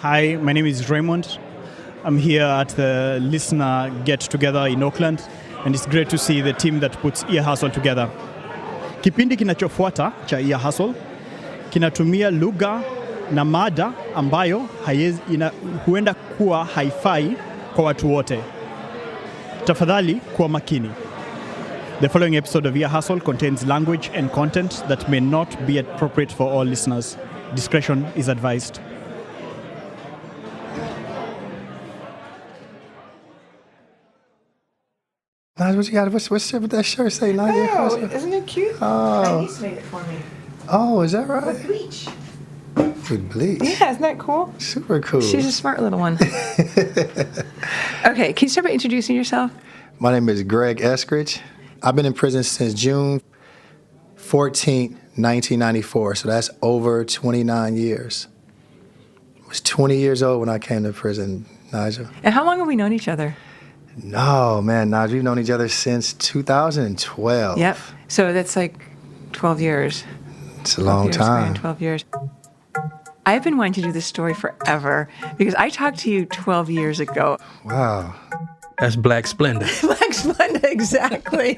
Hi, my name is Raymond. I'm here at the listener get-together in Auckland, and it's great to see the team that puts Ear Hustle together. Kipindi kinachofuata cha Ear Hustle kinatumia lugha na mada ambayo huenda kuwa haifai kwa watu wote. Tafadhali kuwa makini. The following episode of Ear Hustle contains language and content that may not be appropriate for all listeners. Discretion is advised. Nigel, what you got? What's that shirt say, Nigel? Oh, isn't it cute? Oh. My niece made it for me. Oh, is that right? With bleach. With bleach? Yeah, isn't that cool? Super cool. She's a smart little one. Okay, can you start by introducing yourself? My name is Greg Eskridge. I've been in prison since June 14, 1994, so that's over 29 years. I was 20 years old when I came to prison, Nigel. And how long have we known each other? No, man, Nigel, we've known each other since 2012. Yep. So that's like 12 years. It's a long time. 12 years. I've been wanting to do this story forever because I talked to you 12 years ago. Wow. That's Black Splendor. Black Splendor, exactly.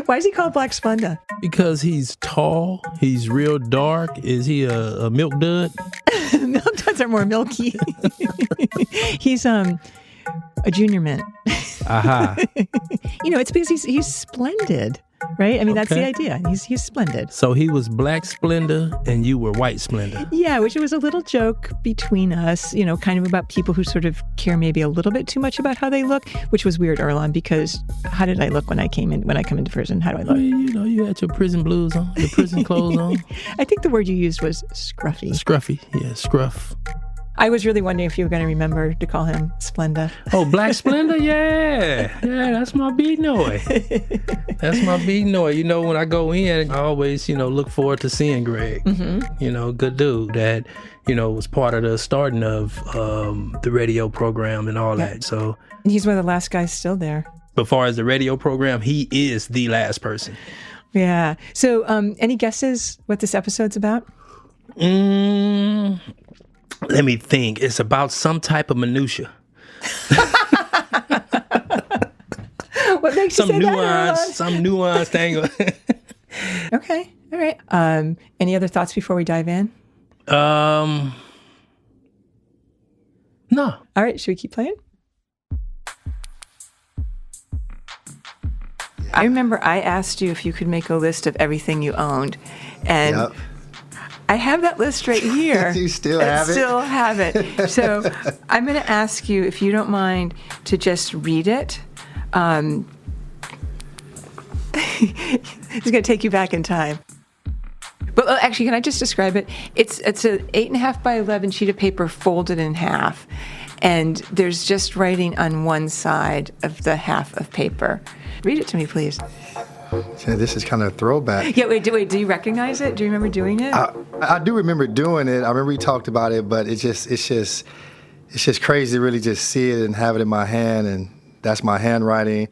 Why is he called Black Splendor? Because he's tall, he's real dark. Is he a milk dud? Milk duds are more milky. He's a junior mint. Aha. It's because he's splendid, right? I mean, That's the idea. He's splendid. So he was Black Splendor and you were White Splendor. Yeah, which was a little joke between us, kind of about people who sort of care maybe a little bit too much about how they look, which was weird, Earlonne, because how did I look when I come into prison? How do I look? You had your prison blues on, your prison clothes on. I think the word you used was scruffy. Scruffy, yeah, scruff. I was really wondering if you were going to remember to call him Splenda. Oh, Black Splendor? Yeah, that's my big noise. That's my big noise. When I go in, I always, look forward to seeing Greg. Mm-hmm. Good dude that, was part of the starting of the radio program and all that. So he's one of the last guys still there. As far as the radio program, he is the last person. Yeah. So any guesses what this episode's about? Let me think. It's about some type of minutia. What makes you say that? Some nuance thing. Okay. All right. Any other thoughts before we dive in? No. All right. Should we keep playing? I remember I asked you if you could make a list of everything you owned, and Yep. I have that list right here. You still have it? Still have it. So I'm going to ask you, if you don't mind, to just read it. It's going to take you back in time. But actually, can I just describe it? It's an 8.5 by 11 sheet of paper folded in half, and there's just writing on one side of the half of paper. Read it to me, please. Yeah, this is kind of a throwback. Yeah, wait, do you recognize it? Do you remember doing it? I do remember doing it. I remember we talked about it, but it's just crazy to really just see it and have it in my hand, and that's my handwriting.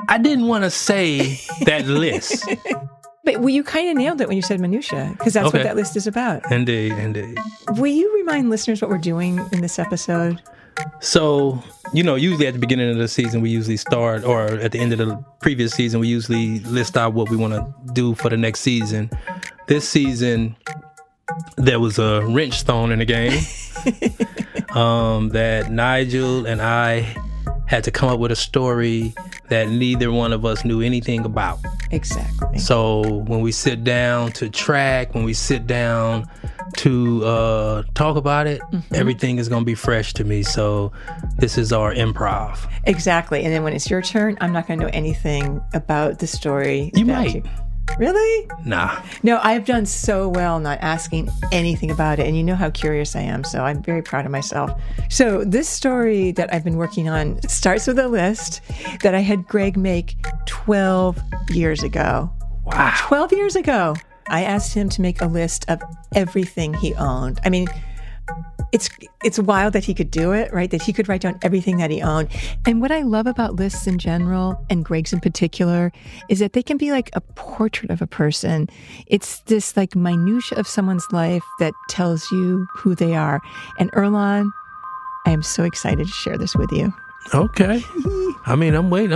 I didn't want to say that list. But you kind of nailed it when you said minutia, because that's what that list is about. Indeed. Will you remind listeners what we're doing in this episode? So, usually at the beginning of the season, we usually start, or at the end of the previous season, we usually list out what we want to do for the next season. This season, there was a wrench thrown in the game that Nigel and I had to come up with a story that neither one of us knew anything about. Exactly. So when we sit down to track, when we sit down to talk about it, everything is going to be fresh to me. So this is our improv. Exactly. And then when it's your turn, I'm not going to know anything about the story. You might. Really? Nah. No, I've done so well not asking anything about it. And you know how curious I am. So I'm very proud of myself. So this story that I've been working on starts with a list that I had Greg make 12 years ago. Wow. 12 years ago. I asked him to make a list of everything he owned. I mean, it's wild that he could do it, right? That he could write down everything that he owned. And what I love about lists in general, and Greg's in particular, is that they can be like a portrait of a person. It's this like minutia of someone's life that tells you who they are. And Earlonne, I am so excited to share this with you. Okay. I mean, I'm waiting.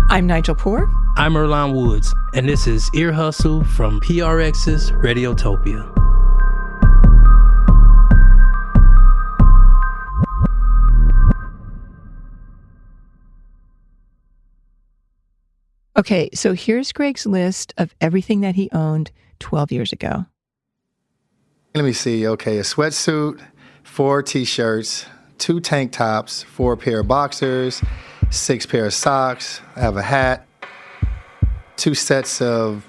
I'm Nigel Poor. I'm Earlonne Woods, and this is Ear Hustle from PRX's Radiotopia. Okay, so here's Greg's list of everything that he owned 12 years ago. Let me see. Okay, a sweatsuit, 4 T-shirts, 2 tank tops, 4 pair of boxers, 6 pair of socks. I have a hat, 2 sets of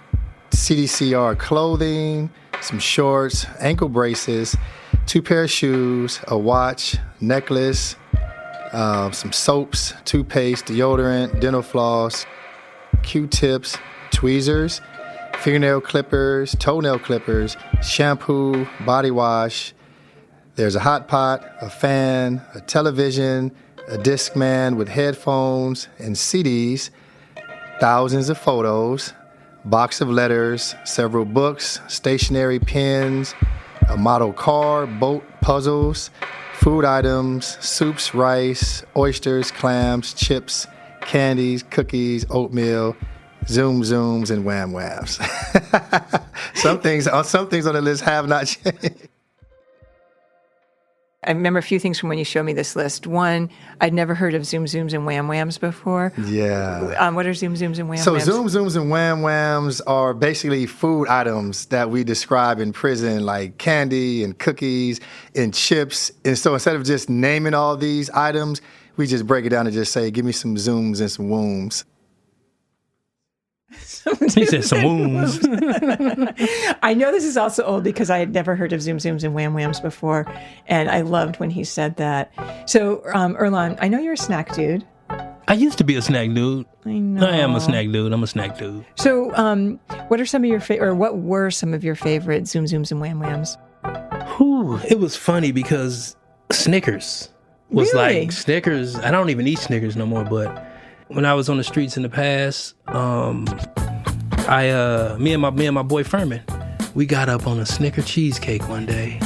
CDCR clothing, some shorts, ankle braces, 2 pair of shoes, a watch, necklace, some soaps, toothpaste, deodorant, dental floss, Q-tips, tweezers, fingernail clippers, toenail clippers, shampoo, body wash. There's a hot pot, a fan, a television, a Discman with headphones and CDs, thousands of photos, box of letters, several books, stationery pens, a model car, boat, puzzles, food items, soups, rice, oysters, clams, chips, candies, cookies, oatmeal, Zoom Zooms, and Wham Whams. Some things on the list have not changed. I remember a few things from when you showed me this list. One, I'd never heard of Zoom Zooms and Wham Whams before. Yeah. What are Zoom Zooms and Wham Whams? So Zoom Zooms and Wham Whams are basically food items that we describe in prison, like candy and cookies and chips. And so instead of just naming all these items, we just break it down and just say, give me some Zooms and some Wooms. He said some wounds. I know this is also old because I had never heard of Zoom Zooms and Wham Whams before, and I loved when he said that. So, Earlonne, I know you're a snack dude. I used to be a snack dude. I know. I am a snack dude. I'm a snack dude. So, what were some of your favorite Zoom Zooms and Wham Whams? Whew, it was funny because Snickers was Really? like Snickers. I don't even eat Snickers no more, but when I was on the streets in the past, me and my boy Furman, we got up on a Snicker cheesecake one day,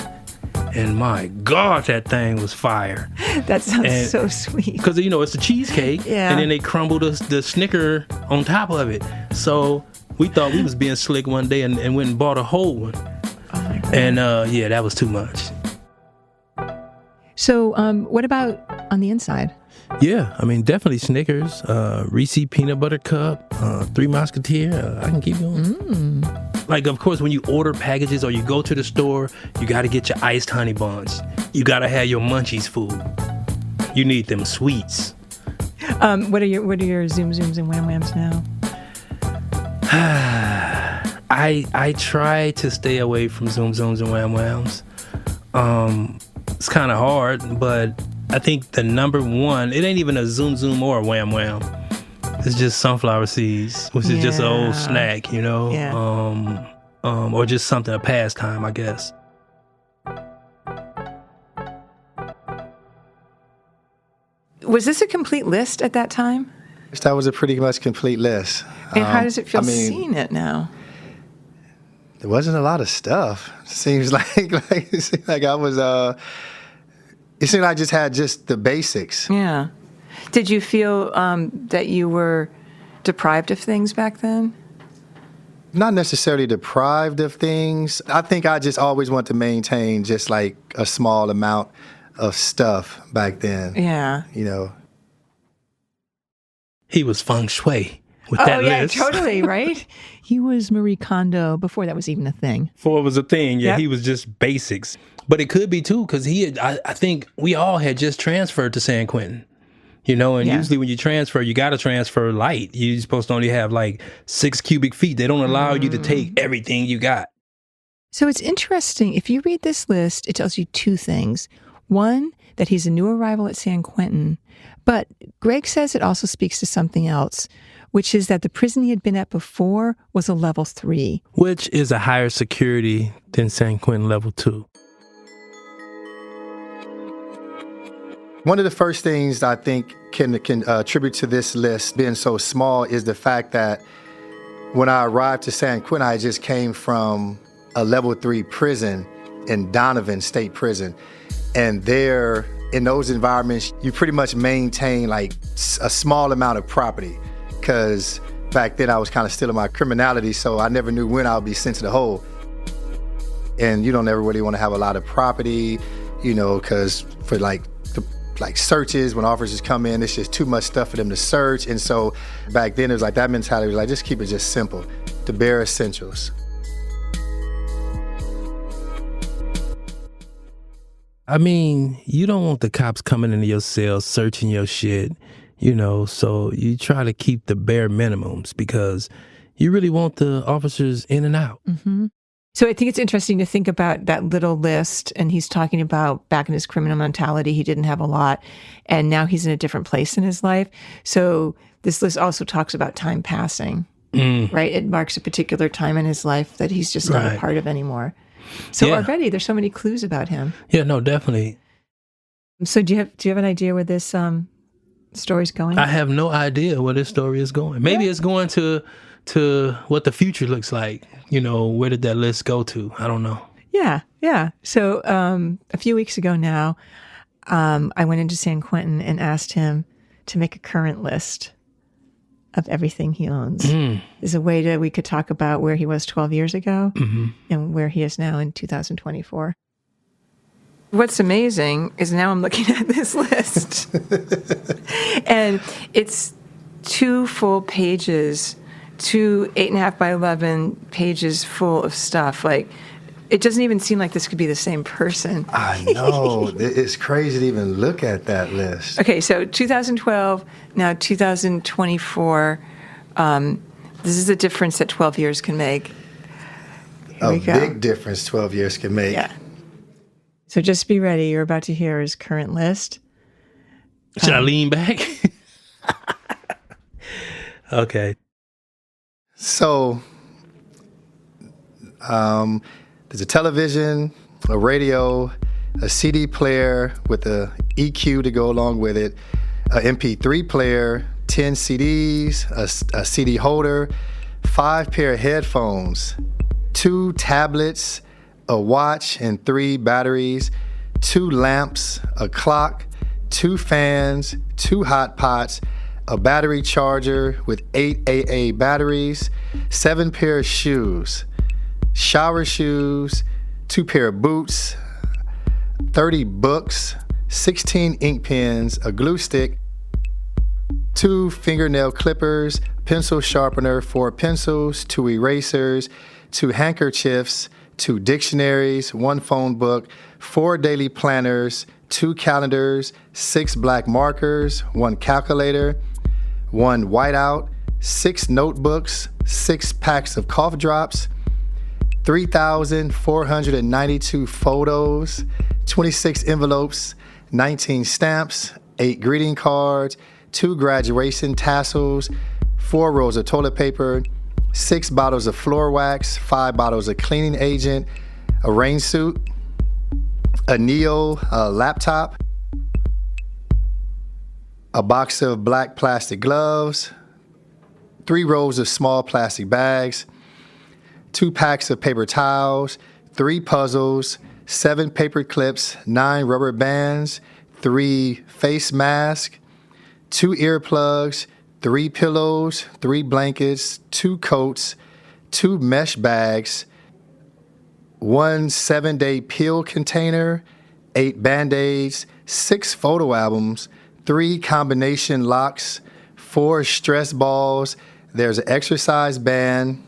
and my God, that thing was fire. That sounds so sweet. Because it's a cheesecake, Yeah. and then they crumbled the Snicker on top of it. So we thought we was being slick one day, and went and bought a whole one. Oh my God. And that was too much. So, what about on the inside? Yeah, I mean, definitely Snickers, Reese Peanut Butter Cup, Three Musketeer. I can keep going. Like, of course, when you order packages or you go to the store, you got to get your iced honey buns. You got to have your Munchies food. You need them sweets. What are your Zoom Zooms and Wham Whams now? I try to stay away from Zoom Zooms and Wham Whams. It's kind of hard, but I think the number one, it ain't even a Zoom Zoom or a Wham Wham. It's just sunflower seeds, which is just an old snack, Yeah. Or just something, a pastime, I guess. Was this a complete list at that time? That was a pretty much complete list. And how does it feel I mean, seeing it now? There wasn't a lot of stuff. Seems like it seemed like I was. It seemed like I just had just the basics. Yeah. Did you feel that you were deprived of things back then? Not necessarily deprived of things. I think I just always wanted to maintain just like a small amount of stuff back then. Yeah. He was feng shui with that list. Oh, yeah, totally, right? He was Marie Kondo before that was even a thing. Before it was a thing, yeah, Yep. He was just basics. But it could be, too, because I think we all had just transferred to San Quentin. And usually when you transfer, you got to transfer light. You're supposed to only have like 6 cubic feet. They don't allow you to take everything you got. So it's interesting. If you read this list, it tells you 2 things. One, that he's a new arrival at San Quentin. But Greg says it also speaks to something else, which is that the prison he had been at before was a level 3. Which is a higher security than San Quentin level 2. One of the first things I think can attribute to this list being so small is the fact that when I arrived to San Quentin, I just came from a level 3 prison in Donovan State Prison. And there, in those environments, you pretty much maintain like a small amount of property, because back then I was kind of still in my criminality, so I never knew when I would be sent to the hole. And you don't ever really want to have a lot of property, because for like searches, when officers come in, it's just too much stuff for them to search. And so back then it was like that mentality was like, just keep it just simple, the bare essentials. I mean, you don't want the cops coming into your cell, searching your shit, so you try to keep the bare minimums because you really want the officers in and out. Mm-hmm. So I think it's interesting to think about that little list, and he's talking about back in his criminal mentality, he didn't have a lot, and now he's in a different place in his life. So this list also talks about time passing, right? It marks a particular time in his life that he's just not a part of anymore. So already there's so many clues about him. Yeah, no, definitely. So do you have an idea where this story's going? I have no idea where this story is going. Maybe it's going to what the future looks like. Where did that list go to? I don't know. Yeah. So a few weeks ago now, I went into San Quentin and asked him to make a current list of everything he owns. Is a way that we could talk about where he was 12 years ago and where he is now in 2024. What's amazing is now I'm looking at this list and it's 2 full pages, 2 8.5 by 11 pages full of stuff. Like, it doesn't even seem like this could be the same person. I know. It's crazy to even look at that list. Okay, so 2012, now 2024. This is a difference that 12 years can make. A big difference 12 years can make. Yeah. So just be ready. You're about to hear his current list. Should I lean back? Okay. So, there's a television, a radio, a CD player with a EQ to go along with it, a MP3 player, 10 CDs, a CD holder, 5 pair of headphones, 2 tablets, a watch and 3 batteries, 2 lamps, a clock, 2 fans, 2 hot pots, a battery charger with 8 AA batteries, 7 pair of shoes, shower shoes, 2 pair of boots, 30 books, 16 ink pens, a glue stick, 2 fingernail clippers, pencil sharpener, 4 pencils, 2 erasers, 2 handkerchiefs, 2 dictionaries, 1 phone book, 4 daily planners, 2 calendars, 6 black markers, 1 calculator, 1 whiteout, 6 notebooks, 6 packs of cough drops, 3,492 photos, 26 envelopes, 19 stamps, 8 greeting cards, 2 graduation tassels, 4 rolls of toilet paper, 6 bottles of floor wax, 5 bottles of cleaning agent, a rain suit, a Neo laptop, a box of black plastic gloves, 3 rolls of small plastic bags, 2 packs of paper towels, 3 puzzles, 7 paper clips, 9 rubber bands, 3 face masks, 2 earplugs, 3 pillows, 3 blankets, 2 coats, 2 mesh bags, 1 7-day pill container, 8 Band-Aids, 6 photo albums, 3 combination locks, 4 stress balls, there's an exercise band.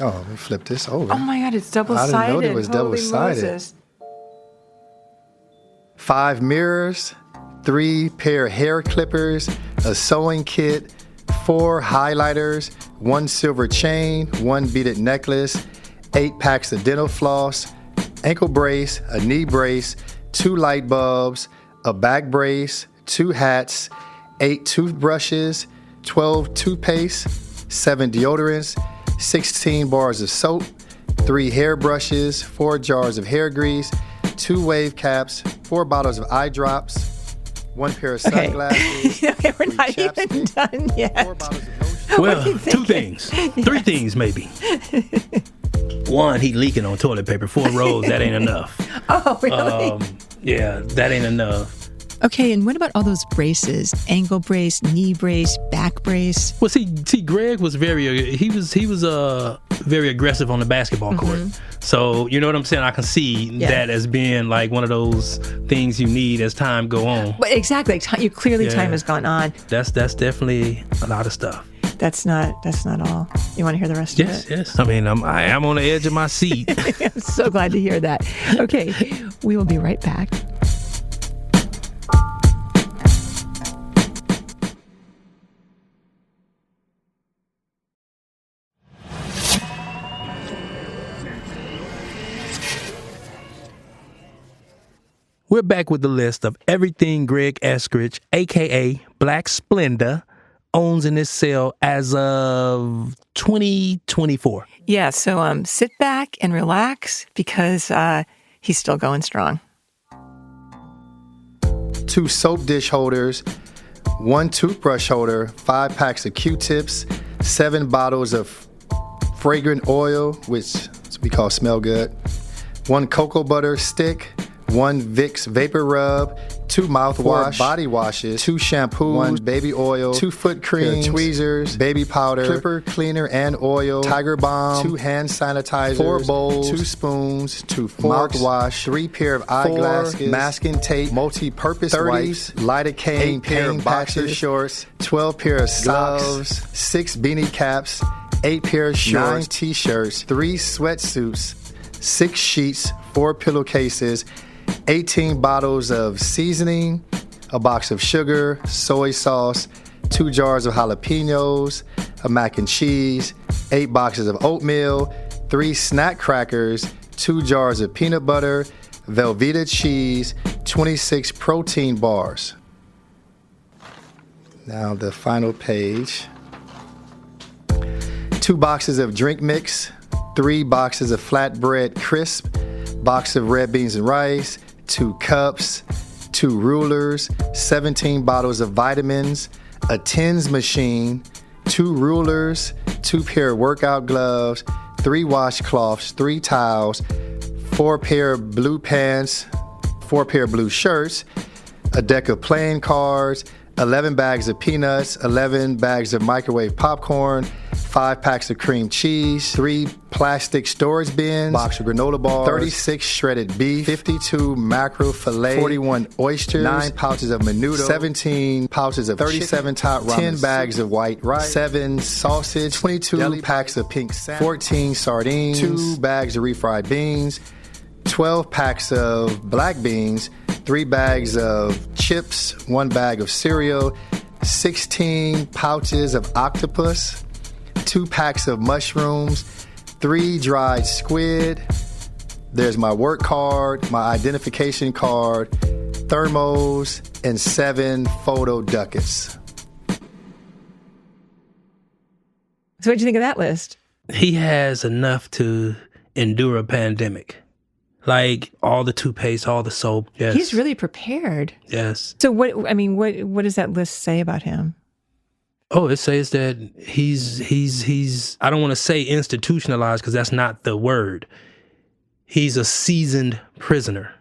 Oh, let me flip this over. Oh my God, it's double-sided. I didn't know it was double-sided. Moses. 5 mirrors, 3 pair of hair clippers, a sewing kit, 4 highlighters, 1 silver chain, 1 beaded necklace, 8 packs of dental floss, ankle brace, a knee brace, 2 light bulbs, a back brace, 2 hats, 8 toothbrushes, 12 toothpaste, 7 deodorants, 16 bars of soap, 3 hair brushes, 4 jars of hair grease, 2 wave caps, 4 bottles of eye drops, 1 pair of sunglasses. Okay, we're 3 not even chapsticks, done yet. 4 bottles of lotion. Well, 2 things. 3 things maybe. 1, he leaking on toilet paper. 4 rolls, that ain't enough. Oh, really? Yeah, that ain't enough. Okay, and what about all those braces? Ankle brace, knee brace, back brace? Well, see, Greg was very aggressive on the basketball court. So, you know what I'm saying? I can see that as being like one of those things you need as time go on. But exactly, you clearly time has gone on. That's definitely a lot of stuff. That's not all. You want to hear the rest of it? Yes. I mean, I am on the edge of my seat. I'm so glad to hear that. Okay, we will be right back. We're back with the list of everything Greg Eskridge, a.k.a. Black Splendor, owns in his cell as of 2024. Yeah, so sit back and relax because he's still going strong. 2 soap dish holders, 1 toothbrush holder, 5 packs of Q-tips, 7 bottles of fragrant oil, which we call smell good, 1 cocoa butter stick, 1 Vicks vapor rub, 2 mouthwash, 4 body washes, 2 shampoos, 1 baby oil, 2 foot creams, tweezers, baby powder, clipper cleaner and oil, Tiger Balm, 2 hand sanitizers, 4 bowls, 2 spoons, 2 forks, mouthwash, 3 pair of eyeglasses, masking tape, multi-purpose wipes, lidocaine, 8 pair of boxer shorts, 12 pair of gloves, 6 beanie caps, 8 pair of shorts, 9 t-shirts, 3 sweatsuits, 6 sheets, 4 pillowcases, 18 bottles of seasoning, a box of sugar, soy sauce, 2 jars of jalapenos, a mac and cheese, 8 boxes of oatmeal, 3 snack crackers, 2 jars of peanut butter, Velveeta cheese, 26 protein bars. Now the final page. 2 boxes of drink mix, 3 boxes of flatbread crisp, box of red beans and rice, 2 cups, 2 rulers, 17 bottles of vitamins, a TENS machine, 2 rulers, 2 pair of workout gloves, 3 washcloths, 3 towels, 4 pair of blue pants, 4 pair of blue shirts, a deck of playing cards, 11 bags of peanuts, 11 bags of microwave popcorn, 5 packs of cream cheese, 3 plastic storage bins, box of granola bars, 36 shredded beef, 52 mackerel fillet, 41 oysters, 9 pouches of menudo, 17 pouches of 37 top ramen, 10 bags of white rice, 7 sausage, 22 packs of pink salmon, 14 sardines, 2 bags of refried beans, 12 packs of black beans, 3 bags of chips, 1 bag of cereal, 16 pouches of octopus, 2 packs of mushrooms, 3 dried squid. There's my work card, my identification card, thermos, and 7 photo ducats. So what'd you think of that list? He has enough to endure a pandemic. Like all the toothpaste, all the soap. Yes. He's really prepared. Yes. So what does that list say about him? Oh, it says that he's I don't want to say institutionalized because that's not the word. He's a seasoned prisoner.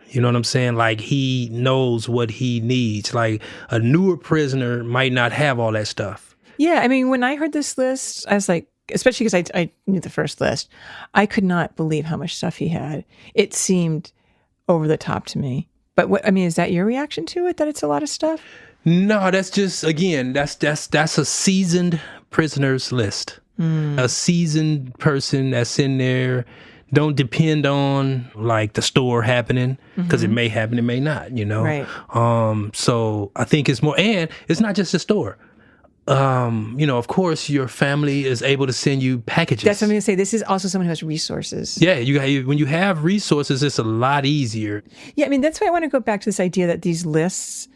You know what I'm saying? Like he knows what he needs. Like a newer prisoner might not have all that stuff. Yeah, I mean, when I heard this list, I was like, especially because I knew the first list, I could not believe how much stuff he had. It seemed over the top to me. But is that your reaction to it, that it's a lot of stuff? No, that's just, again, that's a seasoned prisoner's list. A seasoned person that's in there, don't depend on like the store happening, because it may happen, it may not, you know? Right. So I think it's more, and it's not just the store. Of course, your family is able to send you packages. That's what I'm going to say. This is also someone who has resources. Yeah, when you have resources, it's a lot easier. Yeah, I mean, that's why I want to go back to this idea that these lists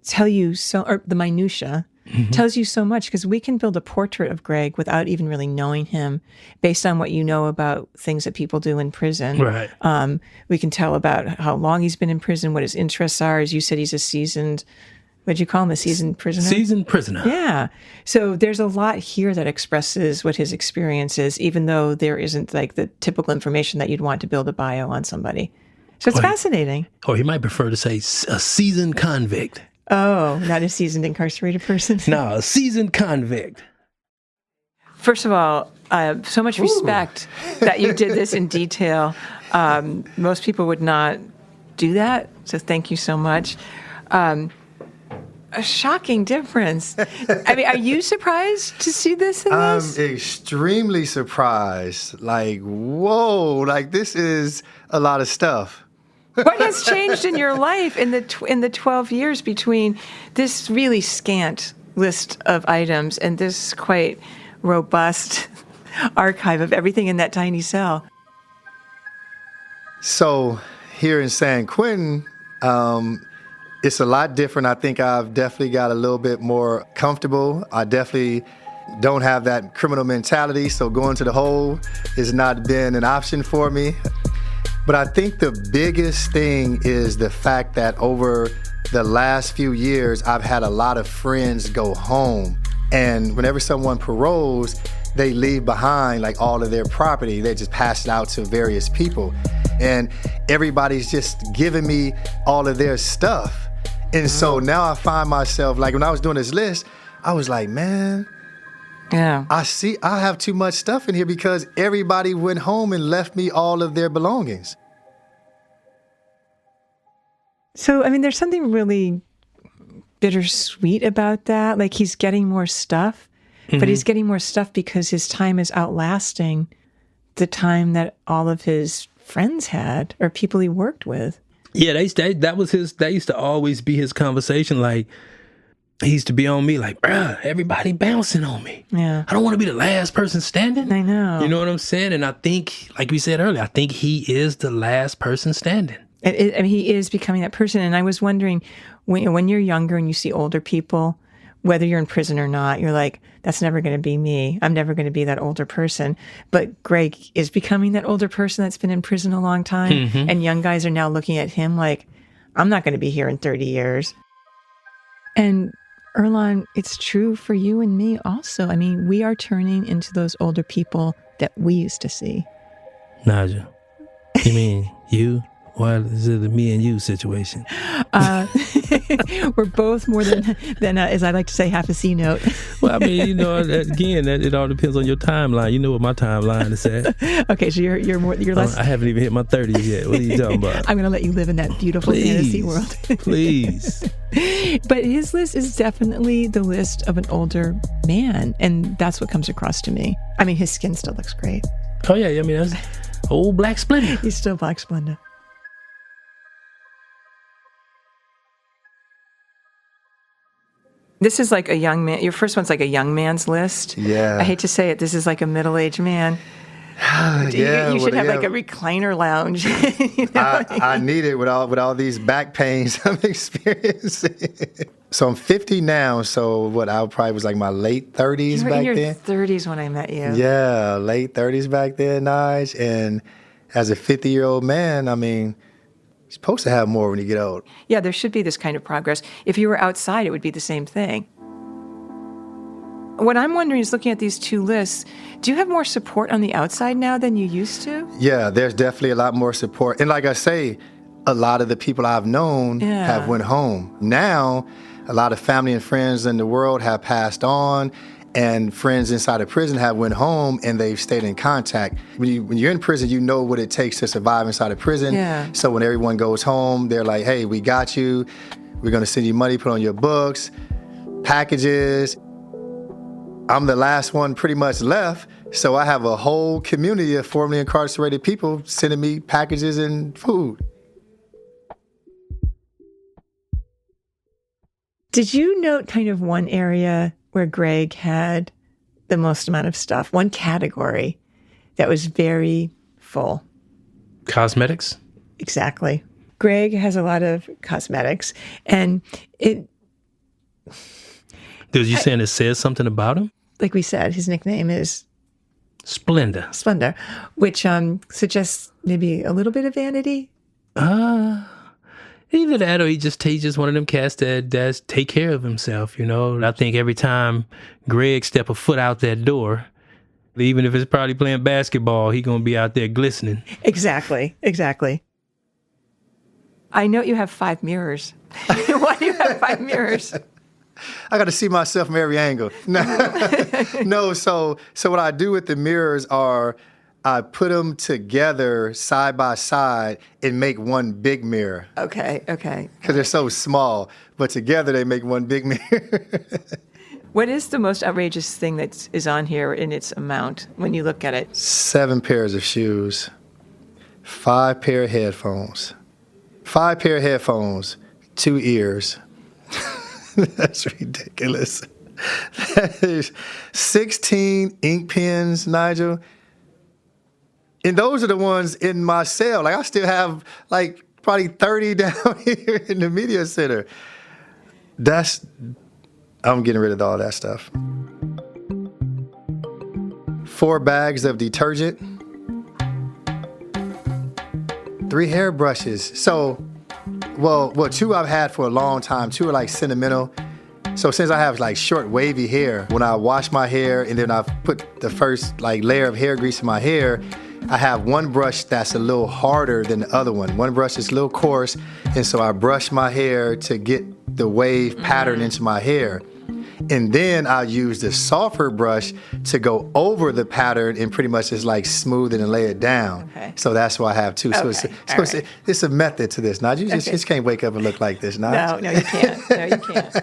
tell you or the minutia tells you so much, because we can build a portrait of Greg without even really knowing him based on what you know about things that people do in prison. Right. We can tell about how long he's been in prison, what his interests are. As you said, he's a seasoned, what'd you call him, a seasoned prisoner? Seasoned prisoner. Yeah. So there's a lot here that expresses what his experience is, even though there isn't like the typical information that you'd want to build a bio on somebody. So it's fascinating. Or he might prefer to say a seasoned convict. Oh, not a seasoned incarcerated person? No, a seasoned convict. First of all, so much respect that you did this in detail. Most people would not do that, so thank you so much. A shocking difference. I mean, are you surprised to see this in this? I'm extremely surprised. Like, whoa, like this is a lot of stuff. What has changed in your life in the 12 years between this really scant list of items and this quite robust archive of everything in that tiny cell? So here in San Quentin, it's a lot different. I think I've definitely got a little bit more comfortable. I definitely don't have that criminal mentality, so going to the hole has not been an option for me. But I think the biggest thing is the fact that over the last few years, I've had a lot of friends go home. And whenever someone paroles, they leave behind like all of their property. They just pass it out to various people. And everybody's just giving me all of their stuff. And so now I find myself, like when I was doing this list, I was like, man, Yeah. I have too much stuff in here because everybody went home and left me all of their belongings. So, I mean, there's something really bittersweet about that. Like, he's getting more stuff, but he's getting more stuff because his time is outlasting the time that all of his friends had or people he worked with. Yeah, that used to always be his conversation. Like, he used to be on me like, bruh, everybody bouncing on me. Yeah. I don't want to be the last person standing. I know. You know what I'm saying? And I think, like we said earlier, I think he is the last person standing. I mean, he is becoming that person. And I was wondering, when you're younger and you see older people, whether you're in prison or not, you're like, that's never going to be me. I'm never going to be that older person. But Greg is becoming that older person that's been in prison a long time. And young guys are now looking at him like, I'm not going to be here in 30 years. And Earlonne, it's true for you and me also. I mean, we are turning into those older people that we used to see. Nigel, you mean you? Why is it a me and you situation? We're both more than as I like to say, half a C note. Well, I mean, you know, again, it all depends on your timeline. You know what my timeline is at. Okay, so you're less. I haven't even hit my 30s yet. What are you talking about? I'm going to let you live in that beautiful fantasy world. Please. But his list is definitely the list of an older man, and that's what comes across to me. I mean, his skin still looks great. Oh, yeah. I mean, that's old Black Splendor. He's still Black Splendor. This is like a young man. Your first one's like a young man's list. Yeah. I hate to say it. This is like a middle-aged man. You should have like a recliner lounge. You know? I need it with all these back pains I'm experiencing. So I'm 50 now. So I probably was like my late 30s You were back in your then. 30s when I met you. Yeah, late 30s back then, Nige. And as a 50-year-old man, I mean, you're supposed to have more when you get old. Yeah, there should be this kind of progress. If you were outside, it would be the same thing. What I'm wondering is, looking at these two lists, do you have more support on the outside now than you used to? Yeah, there's definitely a lot more support. And like I say, a lot of the people I've known have went home. Now, a lot of family and friends in the world have passed on, and friends inside of prison have went home and they've stayed in contact. When you're in prison, you know what it takes to survive inside of prison. Yeah. So when everyone goes home, they're like, hey, we got you. We're going to send you money, put on your books, packages. I'm the last one pretty much left, so I have a whole community of formerly incarcerated people sending me packages and food. Did you note kind of one area where Greg had the most amount of stuff, one category that was very full? Cosmetics? Exactly. Greg has a lot of cosmetics, and Because you saying it says something about him? Like we said, his nickname is Splendor. Splendor, which suggests maybe a little bit of vanity. Either that or he just one of them cats that take care of himself, you know. I think every time Greg step a foot out that door, even if it's probably playing basketball, he gonna be out there glistening. Exactly. I know you have 5 mirrors. Why do you have 5 mirrors? I got to see myself from every angle. No, so what I do with the mirrors are I put them together side by side and make one big mirror. Okay. Because they're so small, but together they make one big mirror. What is the most outrageous thing that is on here in its amount when you look at it? 7 pairs of shoes, 5 pair of headphones, 5 pair of headphones, 2 ears. That's ridiculous. That is 16 ink pens, Nigel. And those are the ones in my cell. Like, I still have, like, probably 30 down here in the media center. I'm getting rid of all that stuff. 4 bags of detergent. 3 hairbrushes. So, well, 2 I've had for a long time. 2 are, like, sentimental. So since I have, like, short, wavy hair, when I wash my hair and then I put the first, like, layer of hair grease in my hair, I have one brush that's a little harder than the other one. One brush is a little coarse, and so I brush my hair to get the wave pattern into my hair. And then I use the softer brush to go over the pattern and pretty much just like smooth it and lay it down. Okay. So that's why I have 2. So it's a method to this. Now, you just can't wake up and look like this. No, you can't. No, you can't.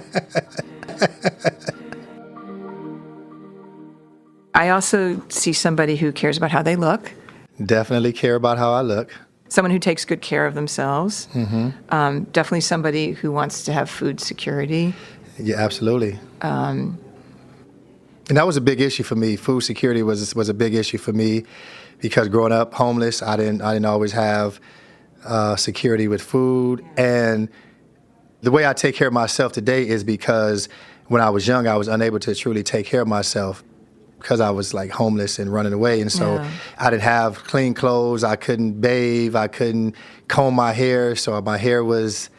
I also see somebody who cares about how they look. Definitely care about how I look. Someone who takes good care of themselves. Mm-hmm. Definitely somebody who wants to have food security. Yeah, absolutely. And that was a big issue for me. Food security was a big issue for me because growing up homeless, I didn't always have security with food. And the way I take care of myself today is because when I was young, I was unable to truly take care of myself because I was like homeless and running away. And so I didn't have clean clothes. I couldn't bathe. I couldn't comb my hair. So my hair was,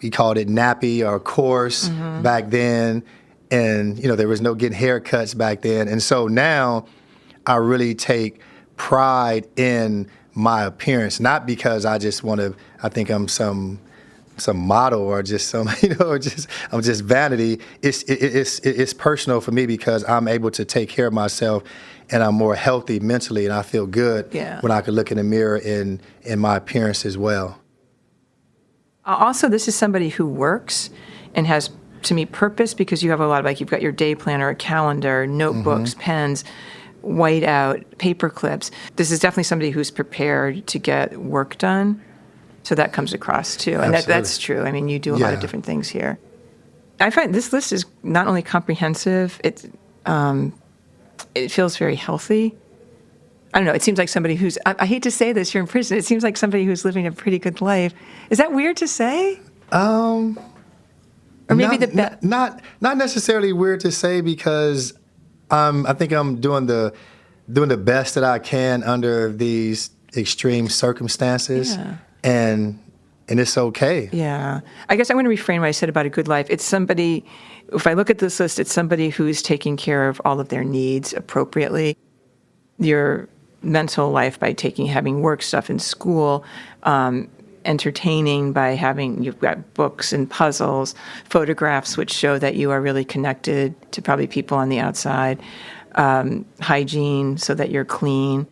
we called it nappy or coarse back then. And, you know, there was no getting haircuts back then. And so now I really take pride in my appearance, not because I just want to, I think I'm some model or just some, I'm just vanity. It's personal for me because I'm able to take care of myself and I'm more healthy mentally and I feel good when I can look in the mirror in my appearance as well. Also, this is somebody who works and has, to me, purpose because you have a lot of, like, you've got your day planner, a calendar, notebooks, pens, whiteout, paper clips. This is definitely somebody who's prepared to get work done. So that comes across, too. And that's true. I mean, you do a lot of different things here. I find this list is not only comprehensive, it feels very healthy. I don't know. It seems like somebody who's, I hate to say this, you're in prison. It seems like somebody who's living a pretty good life. Is that weird to say? Or maybe not necessarily weird to say because I think I'm doing the best that I can under these extreme circumstances. Yeah. And it's okay. Yeah. I guess I want to refrain what I said about a good life. It's somebody, if I look at this list, it's somebody who's taking care of all of their needs appropriately. Your mental life by having work stuff in school, entertaining by you've got books and puzzles, photographs which show that you are really connected to probably people on the outside, hygiene so that you're clean.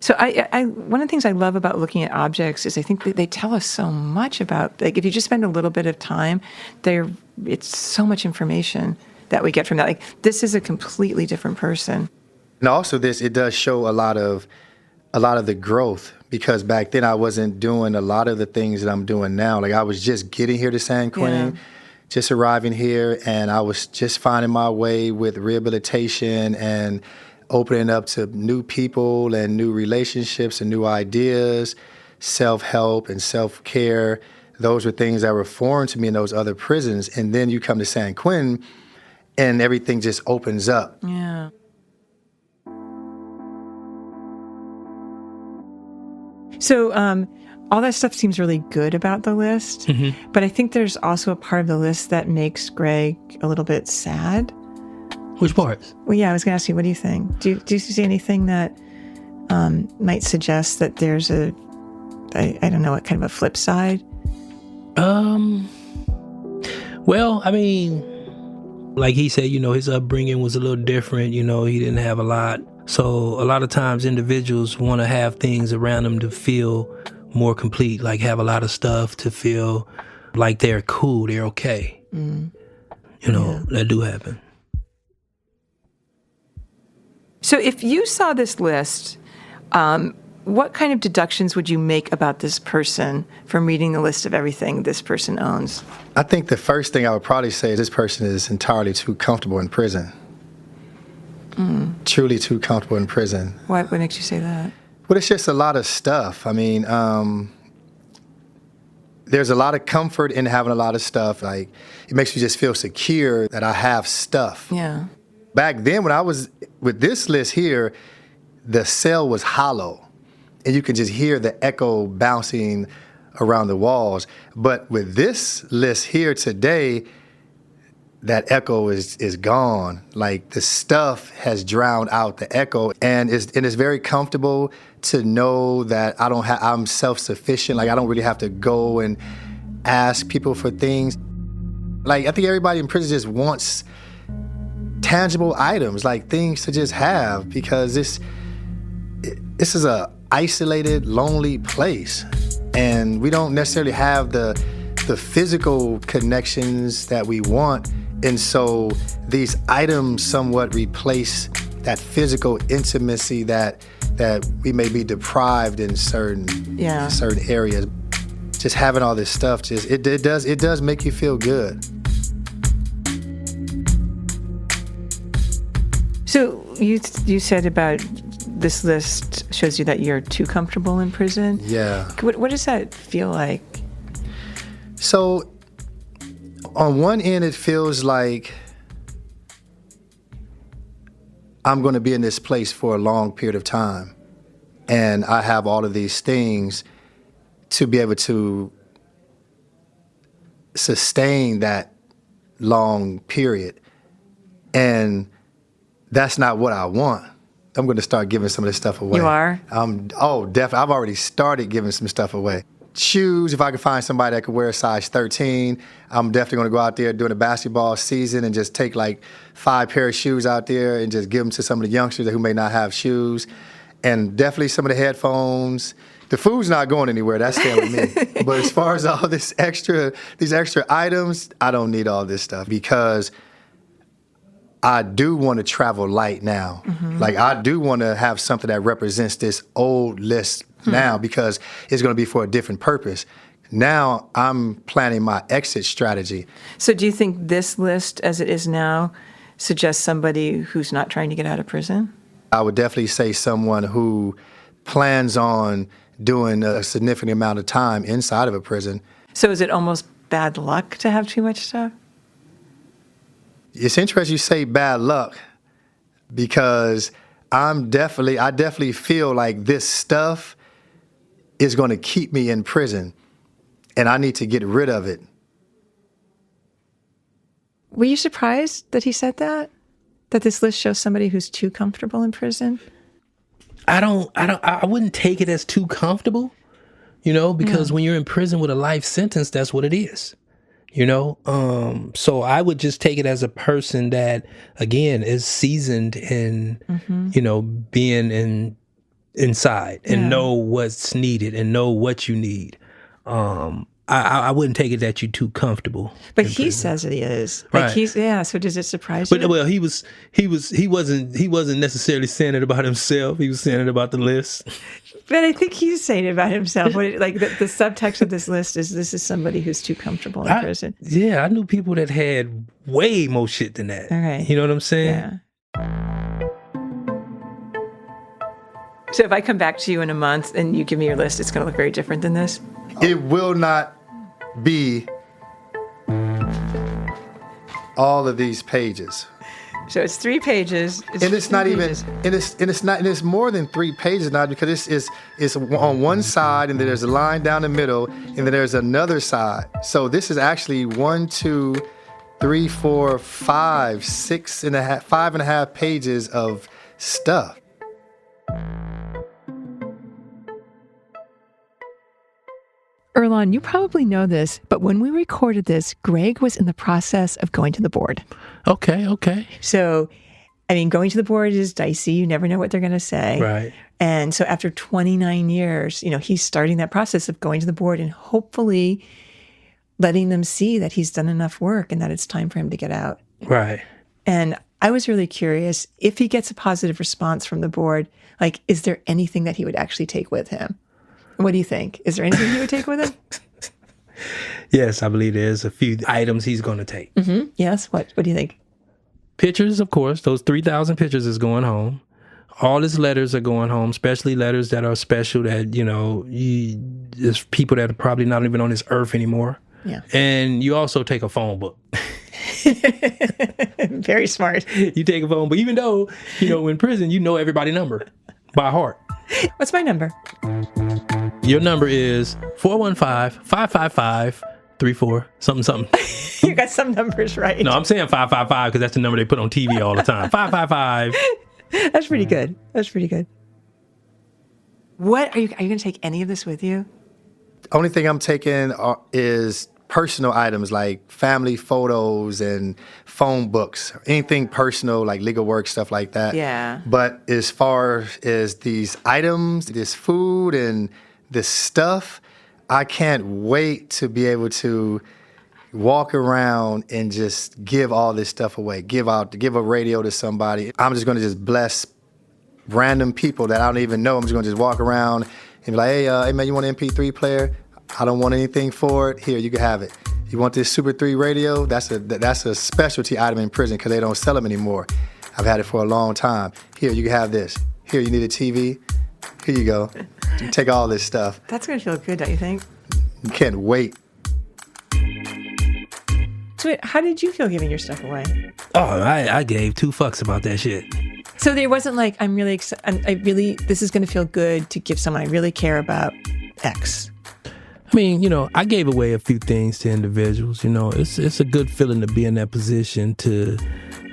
So I one of the things I love about looking at objects is I think that they tell us so much about, like, if you just spend a little bit of time, it's so much information that we get from that. Like, this is a completely different person. And also it does show a lot of the growth because back then I wasn't doing a lot of the things that I'm doing now. Like, I was just getting here to San Quentin, just arriving here, and I was just finding my way with rehabilitation and opening up to new people and new relationships and new ideas, self-help and self-care. Those were things that were foreign to me in those other prisons. And then you come to San Quentin and everything just opens up. Yeah. So all that stuff seems really good about the list, but I think there's also a part of the list that makes Greg a little bit sad. Which parts? Well, yeah, I was going to ask you, what do you think? Do you see anything that might suggest that there's I don't know, what kind of a flip side? Well, I mean, like he said, his upbringing was a little different. He didn't have a lot. So a lot of times individuals want to have things around them to feel more complete, like have a lot of stuff to feel like they're cool, they're okay. That do happen. So if you saw this list, what kind of deductions would you make about this person from reading the list of everything this person owns? I think the first thing I would probably say is this person is entirely too comfortable in prison. Truly too comfortable in prison. What makes you say that? Well, it's just a lot of stuff. I mean, there's a lot of comfort in having a lot of stuff. Like, it makes me just feel secure that I have stuff. Yeah. Back then, when I was with this list here, the cell was hollow, and you could just hear the echo bouncing around the walls. But with this list here today, that echo is gone. Like, the stuff has drowned out the echo, and it's very comfortable to know that I'm self-sufficient. Like, I don't really have to go and ask people for things. Like, I think everybody in prison just wants tangible items, like things to just have, because this is a isolated, lonely place, and we don't necessarily have the physical connections that we want. And so these items somewhat replace that physical intimacy that we may be deprived in certain areas. Just having all this stuff, it does make you feel good. So you said about this list shows you that you're too comfortable in prison. Yeah. What does that feel like? So on one end, it feels like I'm going to be in this place for a long period of time, and I have all of these things to be able to sustain that long period. And that's not what I want. I'm going to start giving some of this stuff away. You are? Definitely. I've already started giving some stuff away. Shoes, if I can find somebody that could wear a size 13, I'm definitely going to go out there during the basketball season and just take like 5 pair of shoes out there and just give them to some of the youngsters who may not have shoes. And definitely some of the headphones. The food's not going anywhere. That's staying with me. But as far as all these extra items, I don't need all this stuff, because I do want to travel light now. Like, I do want to have something that represents this old list now, because it's going to be for a different purpose. Now I'm planning my exit strategy. So do you think this list, as it is now, suggests somebody who's not trying to get out of prison? I would definitely say someone who plans on doing a significant amount of time inside of a prison. So is it almost bad luck to have too much stuff? It's interesting you say bad luck, because I definitely feel like this stuff is going to keep me in prison, and I need to get rid of it. Were you surprised that he said that? That this list shows somebody who's too comfortable in prison? I wouldn't take it as too comfortable, because when you're in prison with a life sentence, that's what it is. So I would just take it as a person that, again, is seasoned in, being inside and know what's needed and know what you need. I wouldn't take it that you're too comfortable. But he says it is. Like, right. So does it surprise you? But well, he wasn't necessarily saying it about himself. He was saying it about the list. But I think he's saying it about himself. The subtext of this list is, this is somebody who's too comfortable in prison. Yeah, I knew people that had way more shit than that. Okay. You know what I'm saying? Yeah. So if I come back to you in a month and you give me your list, it's going to look very different than this? It will not be all of these pages. So it's 3 pages. And it's not even, pages. and it's more than 3 pages now, because it's on one side, and then there's a line down the middle, and then there's another side. So this is actually 1, 2, 3, 4, 5, 5.5 pages of stuff. Earlonne, you probably know this, but when we recorded this, Greg was in the process of going to the board. Okay. So, I mean, going to the board is dicey. You never know what they're going to say. Right. And so after 29 years, he's starting that process of going to the board and hopefully letting them see that he's done enough work and that it's time for him to get out. Right. And I was really curious, if he gets a positive response from the board, like, is there anything that he would actually take with him? What do you think? Is there anything he would take with him? Yes, I believe there's a few items he's going to take. Mm-hmm. Yes. What do you think? Pictures, of course. Those 3,000 pictures is going home. All his letters are going home, especially letters that are special that, there's people that are probably not even on this earth anymore. Yeah. And you also take a phone book. Very smart. You take a phone book, even though, in prison, you know everybody's number by heart. What's my number? Your number is 415-555-34 something. You got some numbers right. No, I'm saying 555 because that's the number they put on TV all the time. 555. That's pretty good. What are you going to take any of this with you? Only thing I'm taking is personal items like family photos and phone books, anything personal like legal work, stuff like that. Yeah. But as far as these items, this food and this stuff, I can't wait to be able to walk around and just give all this stuff away, give a radio to somebody. I'm just going to just bless random people that I don't even know. I'm just going to just walk around and be like, hey man, you want an MP3 player? I don't want anything for it. Here, you can have it. You want this Super 3 radio? That's a specialty item in prison because they don't sell them anymore. I've had it for a long time. Here, you can have this. Here, you need a TV? Here you go. You take all this stuff. That's going to feel good, don't you think? You can't wait. So wait, how did you feel giving your stuff away? Oh, I gave 2 fucks about that shit. So there wasn't like, I'm really excited. This is going to feel good to give someone I really care about X. I mean, I gave away a few things to individuals. It's a good feeling to be in that position to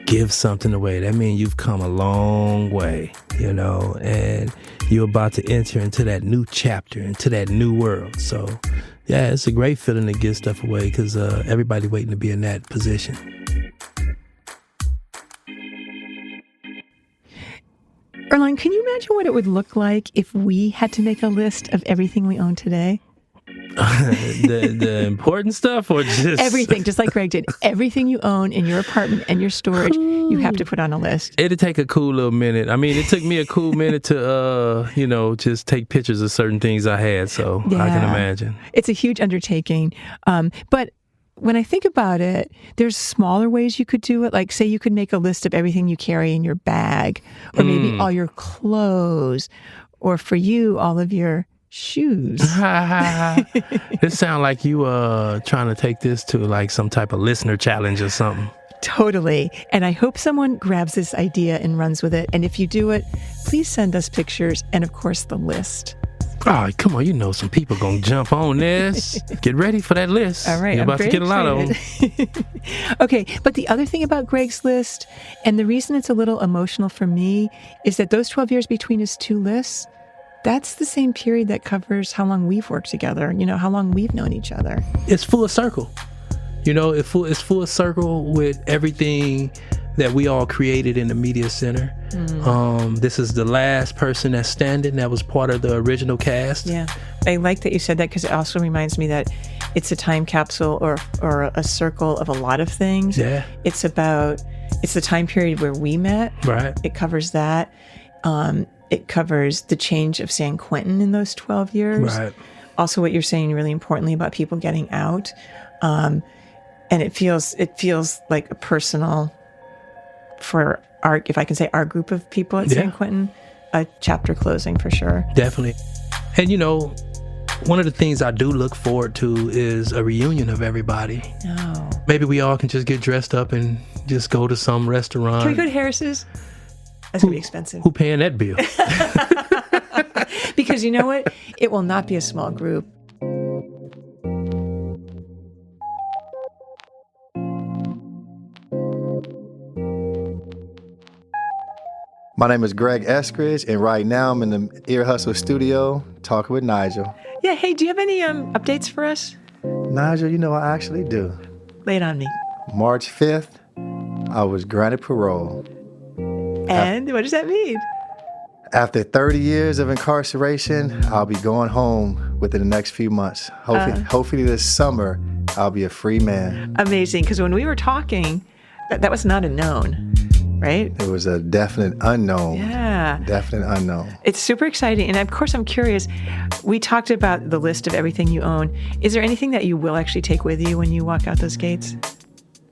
give something away. That means you've come a long way, and you're about to enter into that new chapter, into that new world. So, yeah, it's a great feeling to give stuff away because everybody waiting to be in that position. Earlonne, can you imagine what it would look like if we had to make a list of everything we own today? the important stuff or just everything, just like Greg did. Everything you own in your apartment and your storage, you have to put on a list. It'd take a cool little minute. I mean, it took me a cool minute to just take pictures of certain things I had, so yeah. I can imagine. It's a huge undertaking. But when I think about it, there's smaller ways you could do it. Like, say you could make a list of everything you carry in your bag, or maybe all your clothes, or for you, all of your shoes. This sounds like you trying to take this to like some type of listener challenge or something. Totally. And I hope someone grabs this idea and runs with it. And if you do it, please send us pictures and, of course, the list. Oh, come on. Some people going to jump on this. Get ready for that list. All right. You're about to get a lot of them. Okay. But the other thing about Greg's list, and the reason it's a little emotional for me, is that those 12 years between his 2 lists, that's the same period that covers how long we've worked together, how long we've known each other. It's full circle. It's full circle with everything that we all created in the media center. This is the last person that's standing that was part of the original cast. Yeah. I like that you said that because it also reminds me that it's a time capsule or a circle of a lot of things. Yeah. It's the time period where we met. Right. It covers that. It covers the change of San Quentin in those 12 years. Right. Also what you're saying really importantly about people getting out. And it feels like a personal, for our, if I can say our group of people at San Quentin, a chapter closing for sure. Definitely. And one of the things I do look forward to is a reunion of everybody. Oh. Maybe we all can just get dressed up and just go to some restaurant. Can we go to Harris's? That's going to be expensive. Who paying that bill? Because you know what? It will not be a small group. My name is Greg Eskridge, and right now I'm in the Ear Hustle studio talking with Nigel. Yeah, hey, do you have any updates for us? Nigel, you know I actually do. Lay it on me. March 5th, I was granted parole. And what does that mean? After 30 years of incarceration, I'll be going home within the next few months. Hopefully this summer, I'll be a free man. Amazing, because when we were talking, that was not a known, right? It was a definite unknown. Yeah. Definite unknown. It's super exciting. And of course, I'm curious. We talked about the list of everything you own. Is there anything that you will actually take with you when you walk out those gates?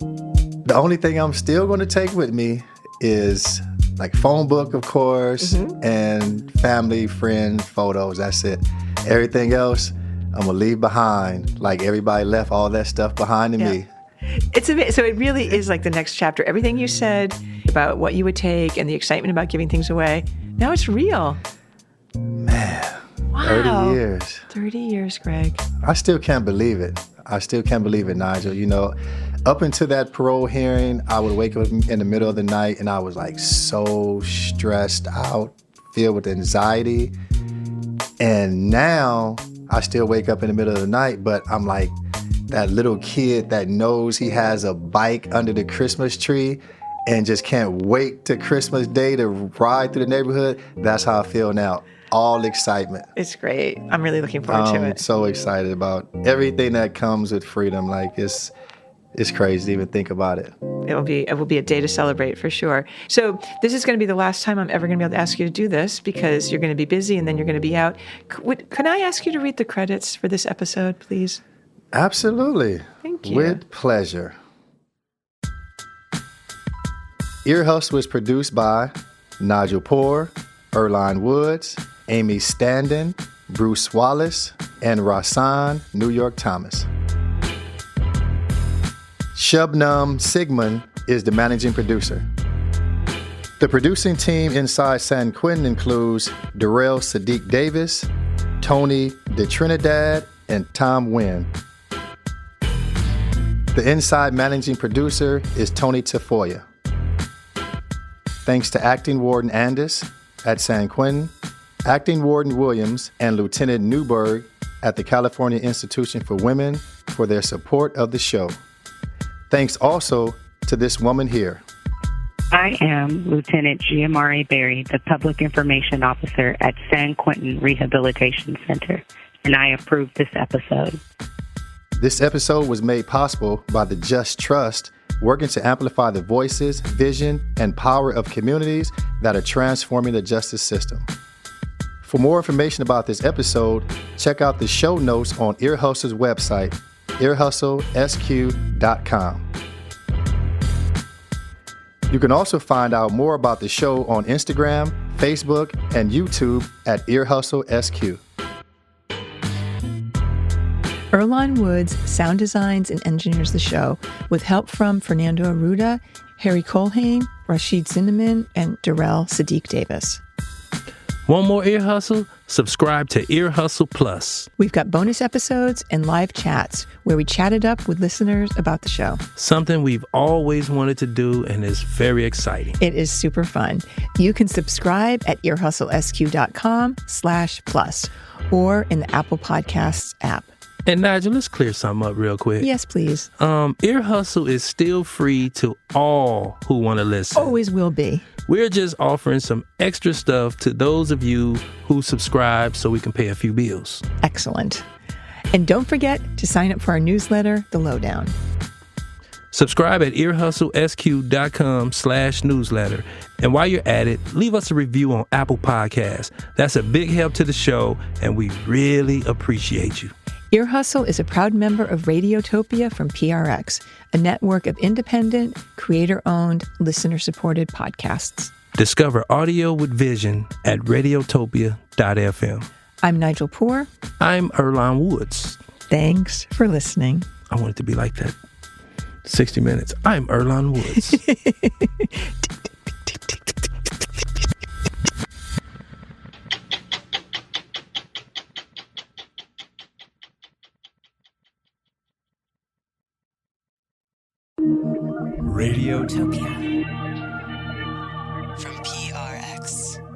The only thing I'm still going to take with me is like phone book, of course, and family, friend photos. That's it. Everything else, I'm going to leave behind. Like everybody left all that stuff behind me. It's amazing. So it really is like the next chapter. Everything you said about what you would take and the excitement about giving things away, now it's real. Man, Wow. 30 years. 30 years, Greg. I still can't believe it. I still can't believe it, Nigel. You know, up until that parole hearing, I would wake up in the middle of the night and I was like so stressed out, filled with anxiety. And now I still wake up in the middle of the night, but I'm like that little kid that knows he has a bike under the Christmas tree and just can't wait to Christmas Day to ride through the neighborhood. That's how I feel now. All excitement. It's great. I'm really looking forward to I'm it. so excited about everything that comes with freedom. Like it's crazy to even think about it. It will be a day to celebrate for sure. So this is going to be the last time I'm ever going to be able to ask you to do this because you're going to be busy and then you're going to be out. Can I ask you to read the credits for this episode, please? Absolutely. Thank you. With pleasure. Ear Hustle is produced by Nigel Poor, Earlonne Woods, Amy Standen, Bruce Wallace, and Rasan New York Thomas. Shubnam Sigmund is the managing producer. The producing team inside San Quentin includes Darrell Sadiq Davis, Tony De Trinidad, and Tom Wynn. The inside managing producer is Tony Tafoya. Thanks to Acting Warden Andis at San Quentin, Acting Warden Williams, and Lieutenant Newborg at the California Institution for Women for their support of the show. Thanks also to this woman here. I am Lieutenant Giamari Berry, the Public Information Officer at San Quentin Rehabilitation Center, and I approve this episode. This episode was made possible by the Just Trust, working to amplify the voices, vision, and power of communities that are transforming the justice system. For more information about this episode, check out the show notes on Ear Hustle's website, earhustlesq.com. You can also find out more about the show on Instagram, Facebook, and YouTube at Ear Hustle SQ. Earlonne Woods sound designs and engineers the show with help from Fernando Arruda, Harry Colhane, Rashid Zinneman, and Darrell Sadiq Davis. Want more Ear Hustle? Subscribe to Ear Hustle Plus. We've got bonus episodes and live chats where we chatted up with listeners about the show. Something we've always wanted to do and is very exciting. It is super fun. You can subscribe at earhustlesq.com/plus or in the Apple Podcasts app. And Nigel, let's clear something up real quick. Yes, please. Ear Hustle is still free to all who want to listen. Always will be. We're just offering some extra stuff to those of you who subscribe so we can pay a few bills. Excellent. And don't forget to sign up for our newsletter, The Lowdown. Subscribe at earhustlesq.com/newsletter. And while you're at it, leave us a review on Apple Podcasts. That's a big help to the show, and we really appreciate you. Ear Hustle is a proud member of Radiotopia from PRX, a network of independent, creator-owned, listener-supported podcasts. Discover audio with vision at radiotopia.fm. I'm Nigel Poor. I'm Earlonne Woods. Thanks for listening. I want it to be like that. 60 Minutes. I'm Earlonne Woods. Radiotopia from PRX.